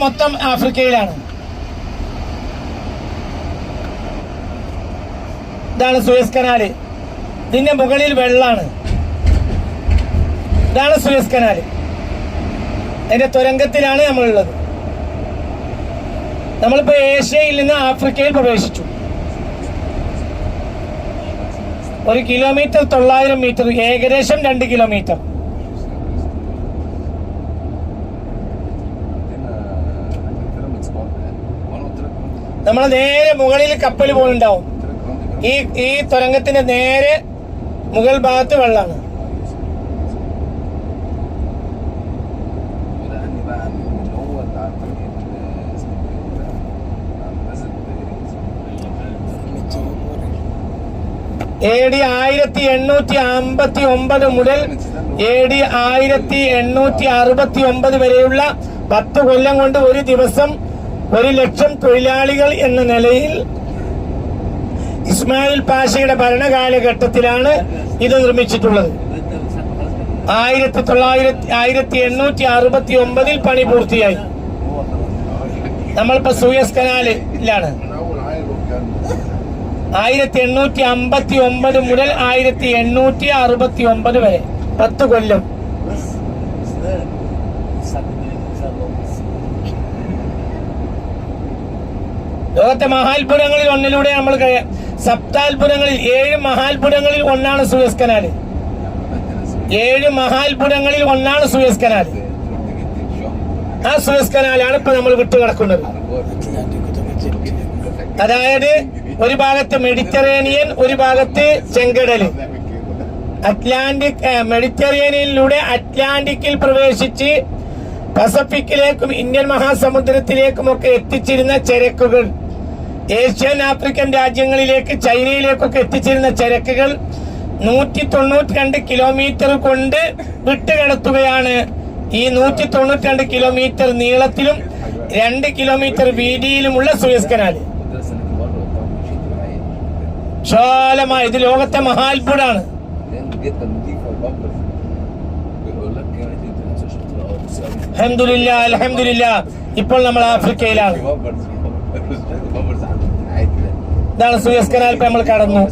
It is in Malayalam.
മൊത്തം ആഫ്രിക്കയിലാണ്. ഇതാണ് സൂയസ് കനാല്. ഇതിന്റെ മുകളിൽ വെള്ളാണ്. ഇതാണ് സൂയസ് കനാല്. അതിന്റെ തുരങ്കത്തിലാണ് നമ്മളുള്ളത്. നമ്മളിപ്പോ ഏഷ്യയിൽ നിന്ന് ആഫ്രിക്കയിൽ പ്രവേശിച്ചു. 1 കിലോമീറ്റർ 900 മീറ്റർ, ഏകദേശം 2 കിലോമീറ്റർ. നമ്മളെ നേരെ മുകളിൽ കപ്പൽ പോകുന്നുണ്ടാവും. ഈ തുരങ്കത്തിന്റെ നേരെ മുകൾ ഭാഗത്ത് വെള്ളമാണ്. AD 1859 മുതൽ AD 1869 വരെയുള്ള 10 കൊല്ലം കൊണ്ട് ഒരു ദിവസം 1,00,000 തൊഴിലാളികൾ എന്ന നിലയിൽ ഇസ്മായിൽ പാഷയുടെ ഭരണകാലഘട്ടത്തിലാണ് ഇത് നിർമ്മിച്ചിട്ടുള്ളത്. 1869 പണി പൂർത്തിയായി. നമ്മളിപ്പോ സൂയസ് കനാലിലാണ്. 1859 മുതൽ 1869 വരെ 10 കൊല്ലം. ലോകത്തെ മഹാത്ഭുതങ്ങളിൽ ഒന്നിലൂടെ നമ്മൾ സപ്താത്ഭുതങ്ങളിൽ 7 മഹാത്ഭുതങ്ങളിൽ ഒന്നാണ് സൂയസ് കനാല്. 7 മഹാത്ഭുതങ്ങളിൽ ഒന്നാണ് സൂയസ് കനാൽ. ആ സൂയസ് കനാലാണ് ഇപ്പൊ നമ്മൾ വിട്ടുകിടക്കുന്നത്. അതായത് ഒരു ഭാഗത്ത് മെഡിറ്ററേനിയൻ, ഒരു ഭാഗത്ത് ചെങ്കടല്. മെഡിറ്ററേനിയനിലൂടെ അറ്റ്ലാന്റിക്കിൽ പ്രവേശിച്ച് പസഫിക്കിലേക്കും ഇന്ത്യൻ മഹാസമുദ്രത്തിലേക്കും ഒക്കെ എത്തിച്ചിരുന്ന ചരക്കുകൾ, ഏഷ്യൻ ആഫ്രിക്കൻ രാജ്യങ്ങളിലേക്ക് ചൈനയിലേക്കൊക്കെ എത്തിച്ചിരുന്ന ചരക്കുകൾ 192 കിലോമീറ്റർ കൊണ്ട് വിട്ടുകിടത്തുകയാണ്. ഈ 192 കിലോമീറ്റർ നീളത്തിലും 2 കിലോമീറ്റർ വീതിയിലുമുള്ള സൂയസ് കനാൽ. വിശാലമായ ഇത് ലോകത്തെ മഹാത്ഭുതമാണ്. അൽഹംദുലില്ലാഹ്, അൽഹംദുലില്ലാഹ്. ഇപ്പോൾ നമ്മൾ ആഫ്രിക്കയിലാണ്. ഇതാണ് സൂയസ് കനാൽ. ഇപ്പൊ നമ്മൾ കടന്നു.